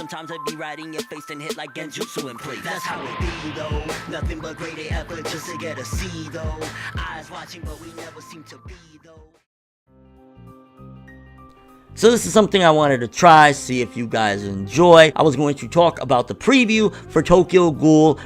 Sometimes I be right in your face and hit like Genjutsu in place. That's how it be though. Nothing but great effort just to get a C though. Eyes watching but we never seem to be though. So this is something I wanted to try, see if you guys enjoy. I was going to talk about the preview for Tokyo Ghoul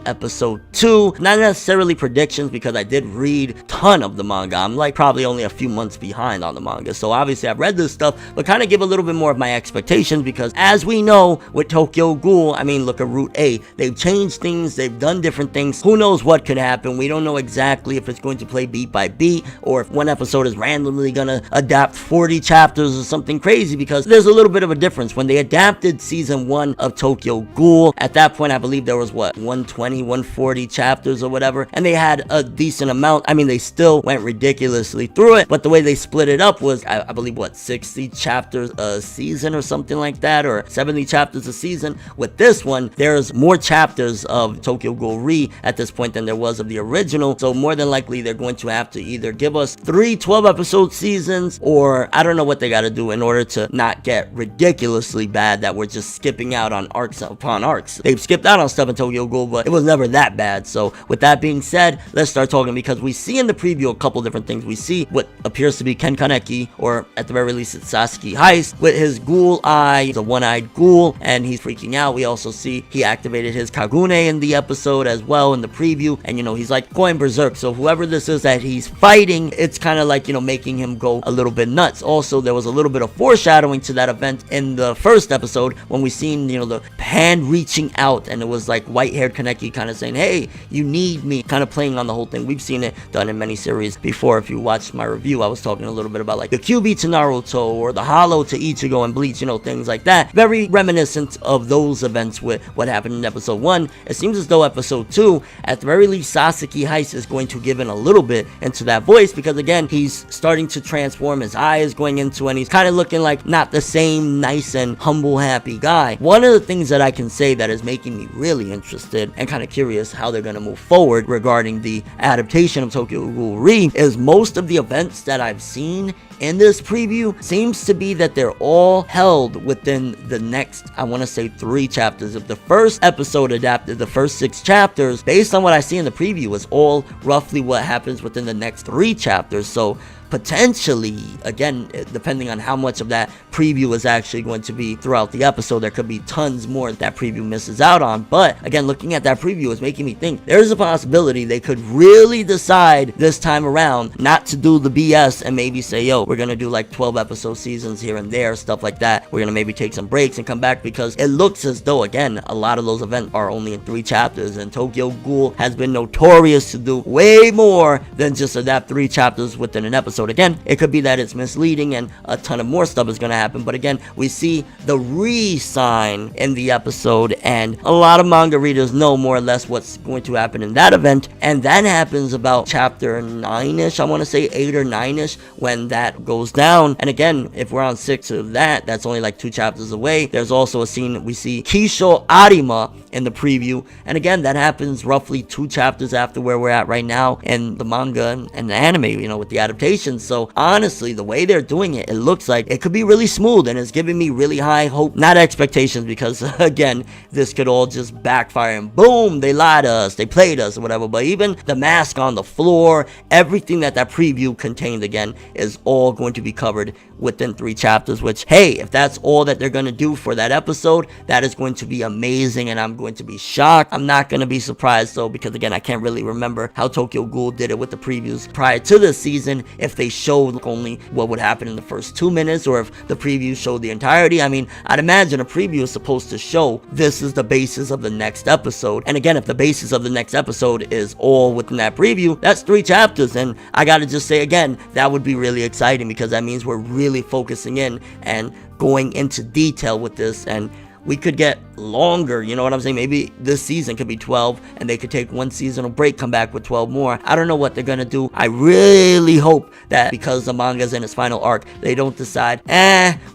Episode 2. Not necessarily predictions because I did read a ton of the manga. I'm like probably only a few months behind on the manga. So obviously I've read this stuff, but kind of give a little bit more of my expectations because as we know with Tokyo Ghoul, I mean look at Route A. They've changed things, they've done different things. Who knows what could happen? We don't know exactly if it's going to play beat by beat or if one episode is randomly gonna adapt 40 chapters or something crazy, because there's a little bit of a difference. When they adapted season 1 of Tokyo Ghoul, at that point I believe there was what, 120, 140 chapters or whatever, and they had a decent amount. I mean, they still went ridiculously through it, but the way they split it up was, I believe, what, 60 chapters a season or something like that, or 70 chapters a season. With this one, there's more chapters of Tokyo Ghoul at this point than there was of the original, so more than likely they're going to have to either give us 3 12-episode seasons, or I don't know what they got to do in order to not get ridiculously bad that we're just skipping out on arcs upon arcs. They've skipped out on stuff in Tokyo Ghoul, but it was never that bad. So with that being said, let's start talking, because we see in the preview a couple different things. We see what appears to be Ken Kaneki, or at the very least it's Sasuke Heist, with his ghoul eye, the one-eyed ghoul, and he's freaking out. We also see he activated his Kagune in the episode as well in the preview, and you know, he's like going berserk. So whoever this is that he's fighting, it's kind of like, you know, making him go a little bit nuts. Also, there was a little bit of foreshadowing to that event in the first episode when we seen, you know, the hand reaching out, and it was like white-haired Kaneki kind of saying, hey, you need me, kind of playing on the whole thing. We've seen it done in many series before. If you watched my review, I was talking a little bit about like the QB to Naruto or the Hollow to Ichigo and Bleach, you know, things like that. Very reminiscent of those events with what happened in episode 1. It seems as though episode 2, at the very least, Sasuke Heist is going to give in a little bit into that voice, because again, he's starting to transform. His eye is going into, and he's kind of looking like not the same nice and humble happy guy. One of the things that I can say that is making me really interested and kind of curious how they're going to move forward regarding the adaptation of Tokyo Ghoul is most of the events that I've seen in this preview seems to be that they're all held within the next, I want to say, 3 chapters. If the first episode adapted the first 6 chapters, based on what I see in the preview, is all roughly what happens within the next 3 chapters. So potentially, again, depending on how much of that preview is actually going to be throughout the episode, there could be tons more that preview misses out on. But again, looking at that preview is making me think there's a possibility they could really decide this time around not to do the BS and maybe say, yo, we're gonna do like 12 episode seasons here and there, stuff like that. We're gonna maybe take some breaks and come back, because it looks as though, again, a lot of those events are only in 3 chapters, and Tokyo Ghoul has been notorious to do way more than just adapt 3 chapters within an episode. Again, it could be that it's misleading and a ton of more stuff is going to happen, but again, we see the re-sign in the episode, and a lot of manga readers know more or less what's going to happen in that event, and that happens about chapter 9ish, I want to say 8 or 9ish, when that goes down. And again, if we're on 6 of that, that's only like 2 chapters away. There's also a scene we see Kisho Arima in the preview, and again, that happens roughly 2 chapters after where we're at right now in the manga and the anime, you know, with the adaptation. So honestly, the way they're doing it, it looks like it could be really smooth, and it's giving me really high hope, not expectations, because again, this could all just backfire and boom, they lied to us, they played us or whatever. But even the mask on the floor, everything that preview contained, again, is all going to be covered within 3 chapters, which, hey, if that's all that they're going to do for that episode, that is going to be amazing, and I'm going to be shocked. I'm not going to be surprised though, because again, I can't really remember how Tokyo Ghoul did it with the previews prior to this season, if they showed only what would happen in the first 2 minutes, or if the preview showed the entirety. I mean, I'd imagine a preview is supposed to show this is the basis of the next episode, and again, if the basis of the next episode is all within that preview, that's 3 chapters, and I gotta just say again, that would be really exciting, because that means we're really focusing in and going into detail with this, and we could get longer, you know what I'm saying? Maybe this season could be 12 and they could take 1 seasonal break, come back with 12 more. I don't know what they're gonna do. I really hope that because the manga's in its final arc, they don't decide,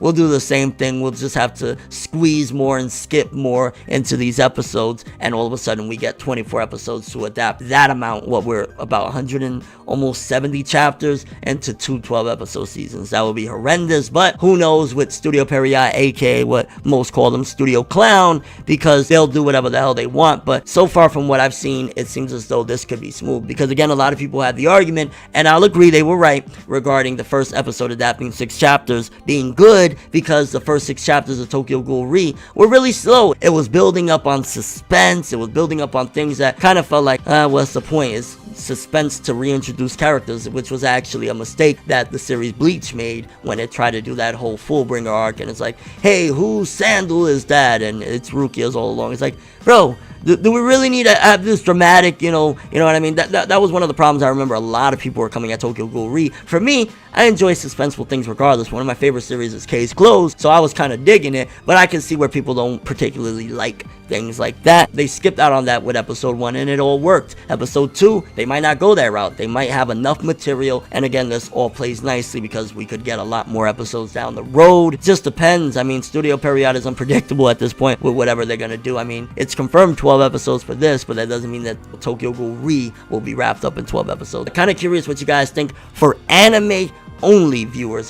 we'll do the same thing, we'll just have to squeeze more and skip more into these episodes, and all of a sudden we get 24 episodes to adapt that amount, what we're about 100 and almost 70 chapters into 2 12-episode seasons. That would be horrendous, but who knows with Studio Peria, aka what most call them studio clown because they'll do whatever the hell they want. But so far from what I've seen, it seems as though this could be smooth, because again, a lot of people had the argument, and I'll agree they were right, regarding the first episode adapting 6 chapters being good, because the first 6 chapters of Tokyo Ghoul Re were really slow. It was building up on suspense, it was building up on things that kind of felt like, what's the point? Is suspense to reintroduce characters, which was actually a mistake that the series Bleach made when it tried to do that whole Fullbringer arc, and it's like, hey, whose sandal is that? And it's Rukia's all along. It's like, bro, do we really need to have this dramatic, you know what I mean? That was one of the problems I remember a lot of people were coming at Tokyo Ghoul Re. For me, I enjoy suspenseful things regardless. One of my favorite series is Case Closed, so I was kind of digging it, but I can see where people don't particularly like things like that. They skipped out on that with episode 1, and it all worked. Episode 2, they might not go that route. They might have enough material, and again, this all plays nicely because we could get a lot more episodes down the road. It just depends. I mean, Studio Period is unpredictable at this point with whatever they're gonna do. I mean, it's confirmed 12 episodes for this, but that doesn't mean that Tokyo Ghoul Re will be wrapped up in 12 episodes. I'm kind of curious what you guys think for anime-only viewers,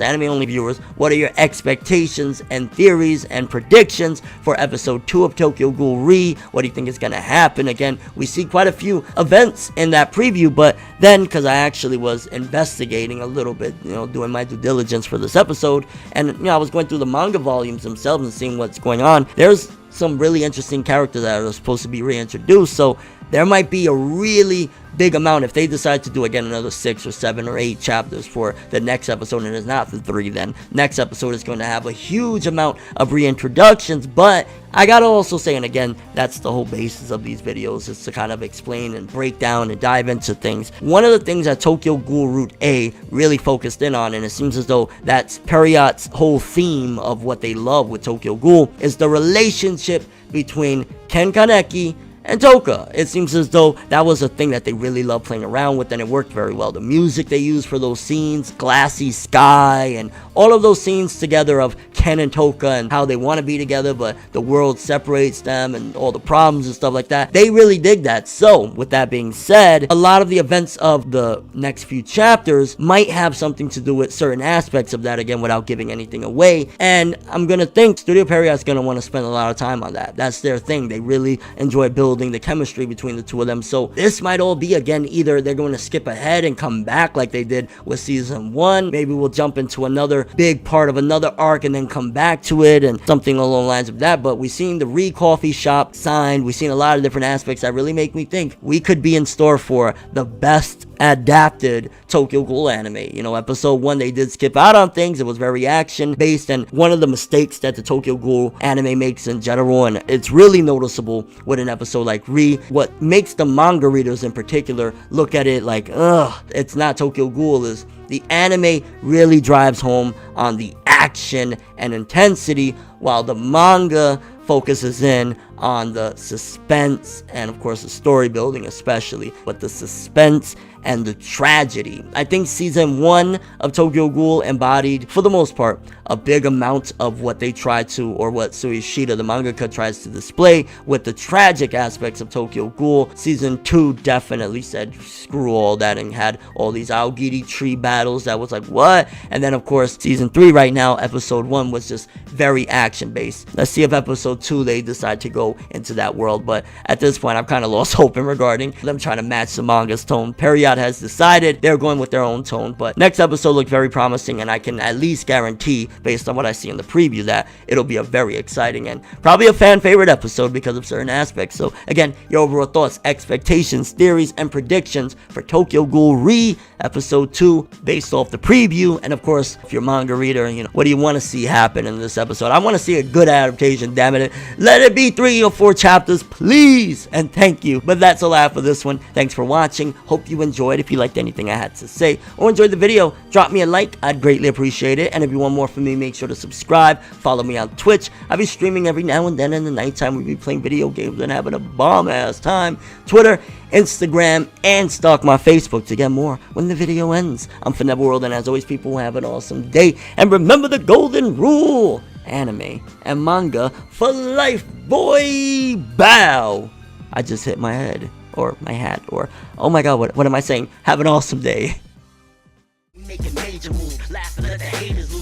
what are your expectations and theories and predictions for episode 2 of Tokyo Ghoul Re? What do you think is going to happen? Again, we see quite a few events in that preview, but then, because I actually was investigating a little bit, doing my due diligence for this episode, and, I was going through the manga volumes themselves and seeing what's going on. There's some really interesting characters that are supposed to be reintroduced, so there might be a really big amount if they decide to do again another 6 or 7 or 8 chapters for the next episode, and it's not the 3. Then next episode is going to have a huge amount of reintroductions. But I gotta also say, and again, that's the whole basis of these videos, is to kind of explain and break down and dive into things. One of the things that Tokyo Ghoul Route A really focused in on, and it seems as though that's Period's whole theme of what they love with Tokyo Ghoul, is the relationship between Ken Kaneki and Toka. It seems as though that was a thing that they really loved playing around with, and it worked very well. The music they used for those scenes, glassy sky, and all of those scenes together of Ken and Toka and how they want to be together, but the world separates them and all the problems and stuff like that. They really dig that. So, with that being said, a lot of the events of the next few chapters might have something to do with certain aspects of that, again, without giving anything away. And I'm gonna think Studio Period's gonna want to spend a lot of time on that. That's their thing. They really enjoy building the chemistry between the two of them. So this might all be, again, either they're going to skip ahead and come back like they did with season 1. Maybe we'll jump into another big part of another arc and then come back to it, and something along the lines of that. But we've seen the Re Coffee Shop signed. We've seen a lot of different aspects that really make me think we could be in store for the best adapted Tokyo Ghoul anime. Episode 1, they did skip out on things. It was very action based, and one of the mistakes that the Tokyo Ghoul anime makes in general, and it's really noticeable with an episode like Re, what makes the manga readers in particular look at it like, it's not Tokyo Ghoul, is the anime really drives home on the action and intensity, while the manga focuses in on the suspense and, of course, the story building especially, but the suspense and the tragedy. I think season 1 of Tokyo Ghoul embodied, for the most part, a big amount of what they try to, or what Suishida, the mangaka, tries to display with the tragic aspects of Tokyo Ghoul. Season 2 definitely said screw all that and had all these Aogiri tree battles that was like, what? And then, of course, season 3 right now, episode 1 was just very action based. Let's see if episode 2 they decide to go into that world, but at this point I've kind of lost hope in regarding them trying to match the manga's tone. Period has decided they're going with their own tone, but next episode looked very promising, and I can at least guarantee, based on what I see in the preview, that it'll be a very exciting and probably a fan favorite episode because of certain aspects. So again, your overall thoughts, expectations, theories, and predictions for Tokyo Ghoul Re episode 2 based off the preview. And of course, if you're a manga reader, what do you want to see happen in this episode? I want to see a good adaptation, damn it. Let it be 3 or 4 chapters, please, and thank you. But that's all I have for this one. Thanks for watching. Hope you enjoyed. If you liked anything I had to say or enjoyed the video, drop me a like. I'd greatly appreciate it. And if you want more from me, make sure to subscribe. Follow me on Twitch. I'll be streaming every now and then in the nighttime. We'll be playing video games and having a bomb-ass time. Twitter, Instagram, and stalk my Facebook to get more when the video ends. I'm ForneverWorld, and as always, people, have an awesome day. And remember the golden rule: anime and manga for life, boy. Bow. I just hit my head, or my hat, or oh my god, what am I saying? Have an awesome day. Making major moves, laughing at the haters.